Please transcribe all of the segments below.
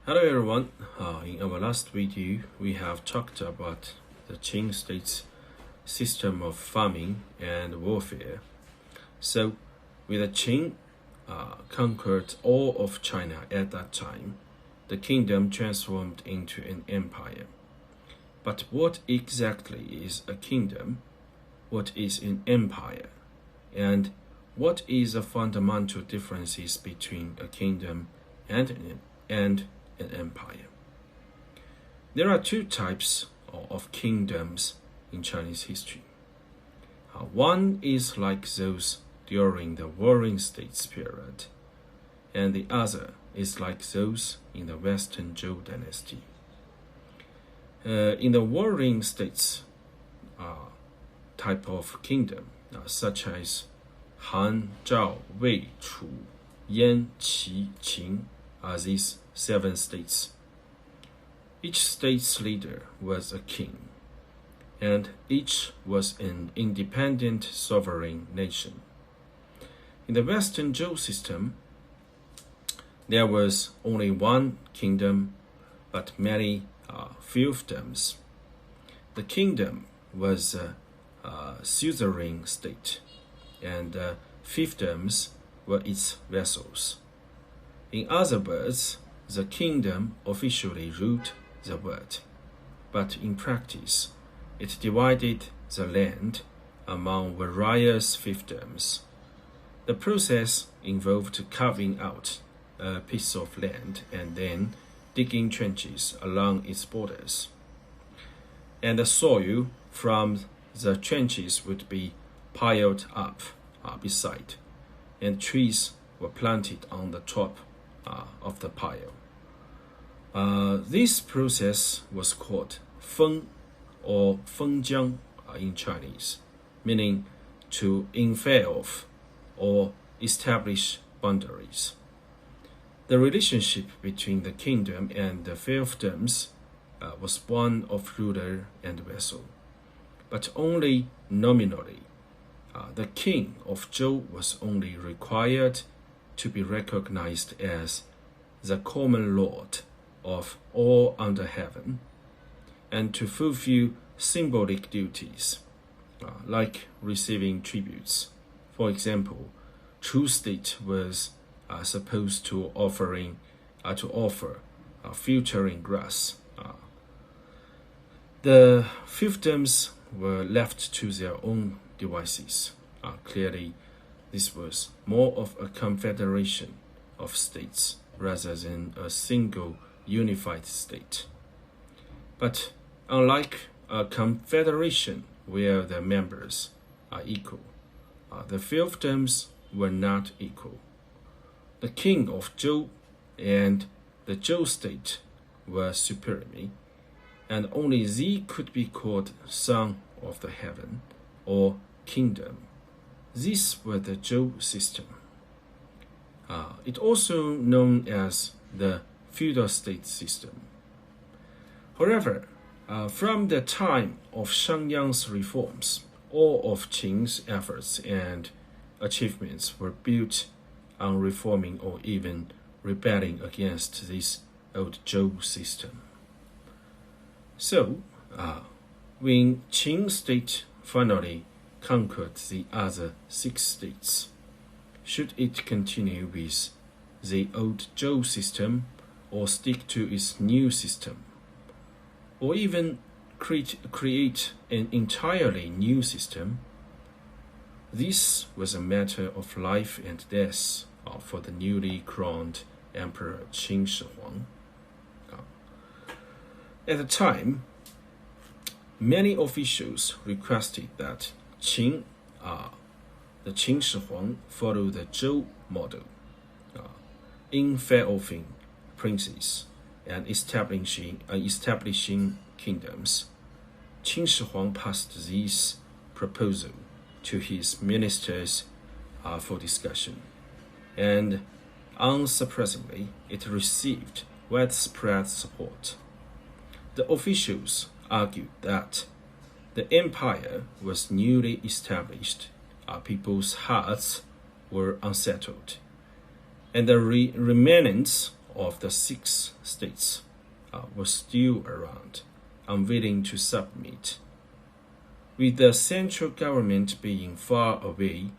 Hello everyone. In our last video, we have talked about the Qing state's system of farming and warfare. So, with the Qing conquered all of China at that time, the kingdom transformed into an empire. But what exactly is a kingdom? What is an empire? And what is the fundamental differences between a kingdom and an empire? There are two types of kingdoms in Chinese history. One is like those during the Warring States period, and the other is like those in the Western Zhou dynasty. In the Warring States type of kingdom, such as Han, Zhao, Wei, Chu, Yan, Qi, Qing, are these 7 states. Each state's leader was a king, and each was an independent sovereign nation. In the Western Zhou system, there was only one kingdom, but many fiefdoms. The kingdom was a suzerain state, and fiefdoms were its vassals. In other words, the kingdom officially ruled the world, but in practice, it divided the land among various fiefdoms. The process involved carving out a piece of land and then digging trenches along its borders. And the soil from the trenches would be piled up beside, and trees were planted on the top of the pile. This process was called feng or fengjiang in Chinese, meaning to unveil or establish boundaries. The relationship between the kingdom and the fiefdoms was one of ruler and vassal, but only nominally. The king of Zhou was only required to be recognized as the common lord of all under heaven, and to fulfill symbolic duties, like receiving tributes. For example, Chu state was supposed to offer filtering grass. The fiefdoms were left to their own devices. Clearly, this was more of a confederation of states rather than a single unified state. But unlike a confederation where the members are equal, the fiefdoms were not equal. The king of Zhou and the Zhou state were supreme, and only they could be called son of the heaven or kingdom. These were the Zhou system. It also known as the feudal state system. However, from the time of Shangyang's reforms, all of Qing's efforts and achievements were built on reforming or even rebelling against this old Zhou system. So, when Qing state finally conquered the other 6 states, should it continue with the old Zhou system or stick to its new system, or even create an entirely new system? This was a matter of life and death for the newly crowned Emperor Qin Shi Huang. At the time, many officials requested that the Qin Shi Huang follow the Zhou model, unfailing princes and establishing kingdoms. Qin Shi Huang passed this proposal to his ministers for discussion, and unsurprisingly, it received widespread support. The officials argued that the empire was newly established, people's hearts were unsettled, and the remnants of the 6 states were still around, unwilling to submit. With the central government being far away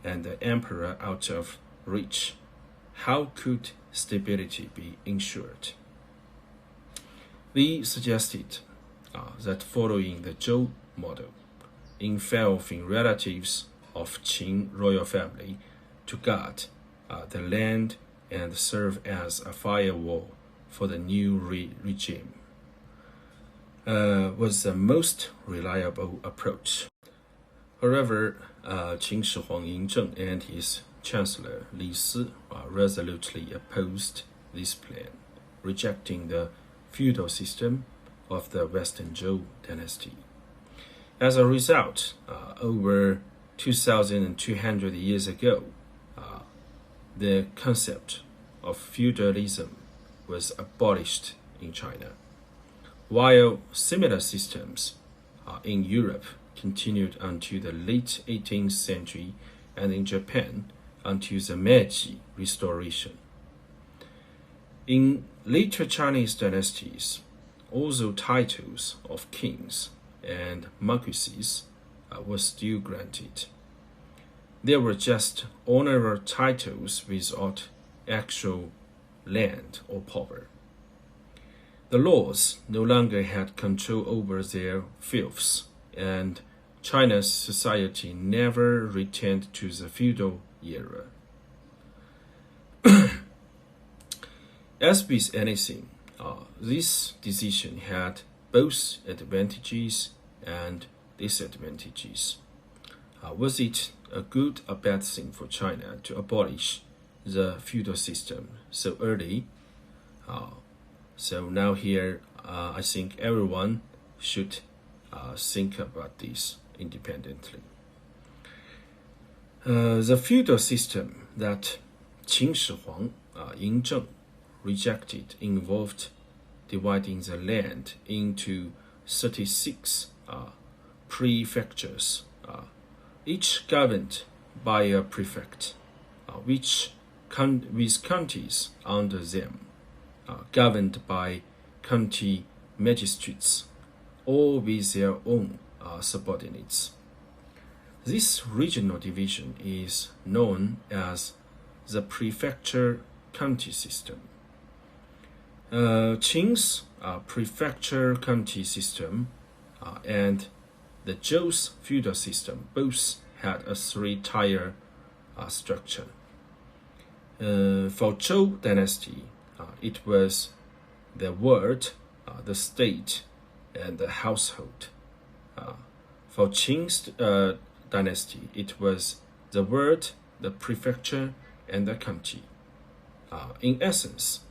and the emperor out of reach, how could stability be ensured? We suggested that following the Zhou model, involving relatives of Qing royal family to guard the land and serve as a firewall for the new regime, was the most reliable approach. However, Qin Shi Huang Yingzheng and his chancellor Li Si resolutely opposed this plan, rejecting the feudal system of the Western Zhou dynasty. As a result, over 2,200 years ago, the concept of feudalism was abolished in China, while similar systems in Europe continued until the late 18th century and in Japan until the Meiji Restoration. In later Chinese dynasties, although titles of kings and marquises were still granted, they were just honorary titles without actual land or power. The lords no longer had control over their fiefs, and China's society never returned to the feudal era. As with anything, this decision had both advantages and disadvantages. Was it a good or bad thing for China to abolish the feudal system so early? So now here, I think everyone should think about this independently. The feudal system that Qin Shi Huang Yingzheng rejected involved dividing the land into 36 prefectures, each governed by a prefect, with counties under them, governed by county magistrates, all with their own subordinates. This regional division is known as the prefecture-county system. Qing's prefecture-county system and the Zhou's feudal system both had a 3-tier structure. For Zhou dynasty, it was the ward, the state, and the household. For Qing's dynasty, it was the ward, the prefecture, and the county. In essence,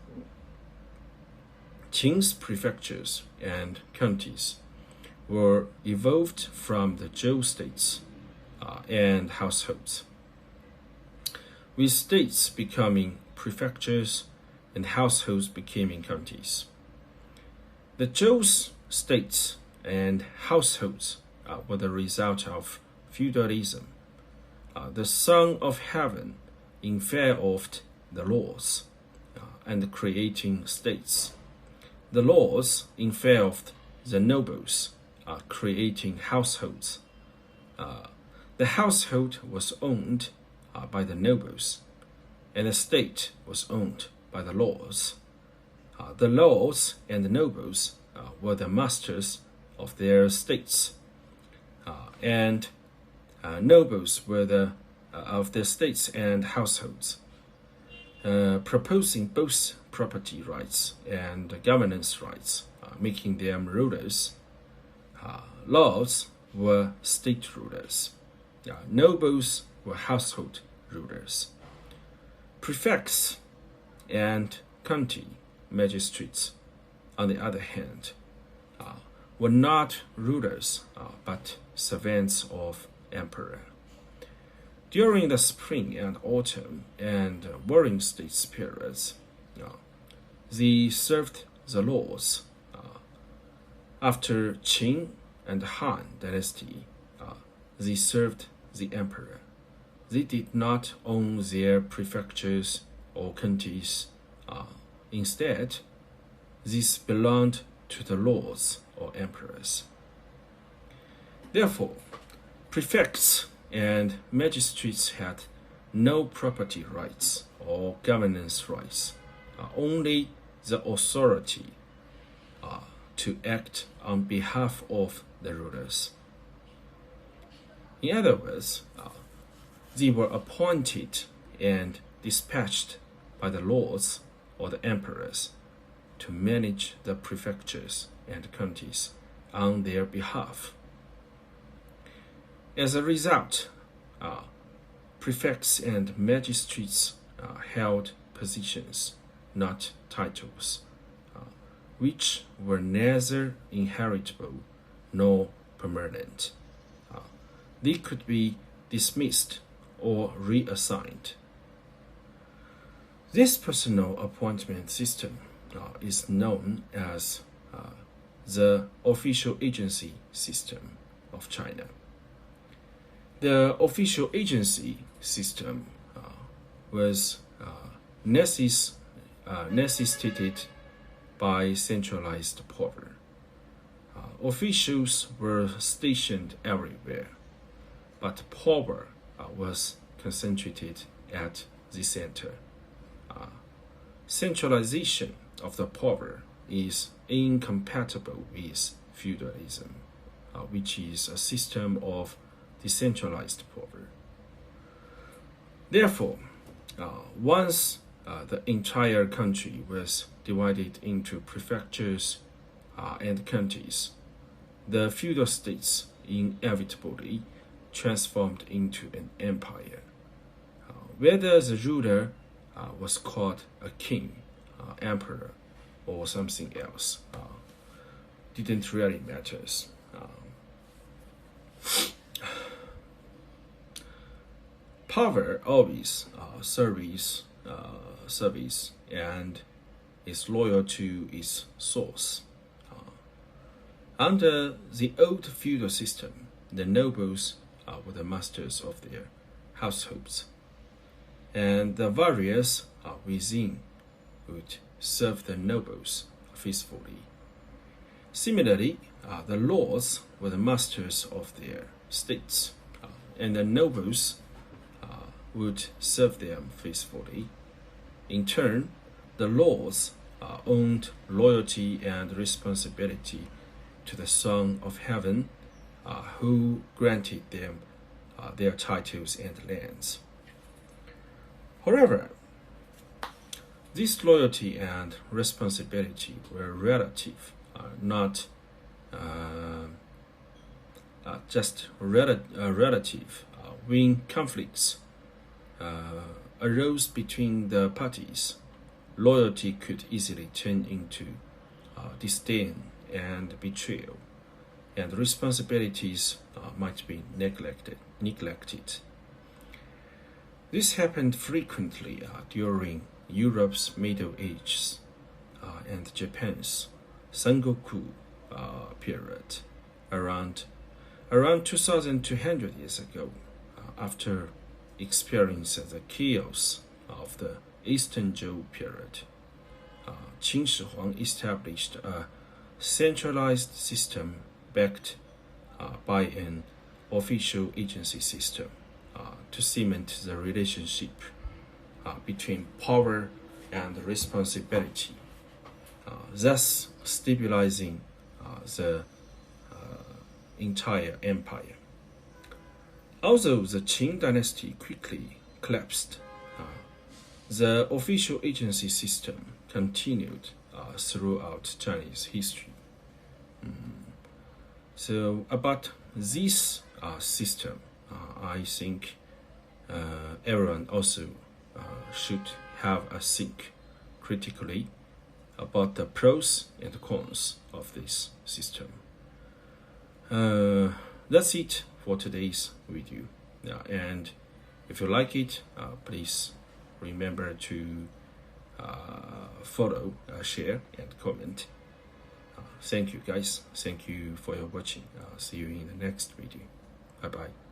Qing's prefectures and counties were evolved from the Zhou states and households, with states becoming prefectures and households becoming counties. The Zhou's states and households were the result of feudalism. The Son of Heaven involved the laws and creating states. The laws involved the nobles, creating households. The household was owned by the nobles, and the state was owned by the lords. The lords and the nobles were the masters of their states, and nobles were of their states and households, proposing both property rights and governance rights, making them rulers. Lords were state rulers. Nobles were household rulers. Prefects and county magistrates, on the other hand, were not rulers but servants of emperor. During the spring and autumn and warring states periods, they served the lords. After Qing and Han dynasty, they served the emperor. They did not own their prefectures or counties Instead, these belonged to the lords or emperors. Therefore, prefects and magistrates had no property rights or governance rights, only the authority to act on behalf of the rulers. In other words, they were appointed and dispatched by the lords or the emperors to manage the prefectures and counties on their behalf. As a result, prefects and magistrates held positions, not titles, which were neither inheritable nor permanent. They could be dismissed or reassigned. This personal appointment system is known as the official agency system of China. The official agency system was necessitated by centralized power. Officials were stationed everywhere, but power was concentrated at the center. Centralization of the power is incompatible with feudalism, which is a system of decentralized power. Therefore, once the entire country was divided into prefectures and counties, the feudal states inevitably transformed into an empire. Whether the ruler was called a king, emperor, or something else didn't really matter. Power always serves and is loyal to its source. Under the old feudal system, the nobles were the masters of their households, and the warriors within would serve the nobles faithfully. Similarly, the lords were the masters of their states, and the nobles would serve them faithfully. In turn, the lords owned loyalty and responsibility to the Son of Heaven, who granted them their titles and lands. However, this loyalty and responsibility were relative, not just relative. When conflicts arose between the parties, loyalty could easily turn into disdain and betrayal, and responsibilities might be neglected. This happened frequently during Europe's Middle Ages and Japan's Sengoku period around 2,200 years ago, after experiencing the chaos of the Eastern Zhou period. Qin Shi Huang established a centralized system backed by an official agency system to cement the relationship between power and responsibility, thus stabilizing the entire empire. Although the Qing dynasty quickly collapsed, the official agency system continued throughout Chinese history. So about this system, I think everyone also should have a think critically about the pros and cons of this system. That's it for today's video. And if you like it, please remember to follow, share, and comment. Thank you guys. Thank you for your watching. See you in the next video. Bye bye.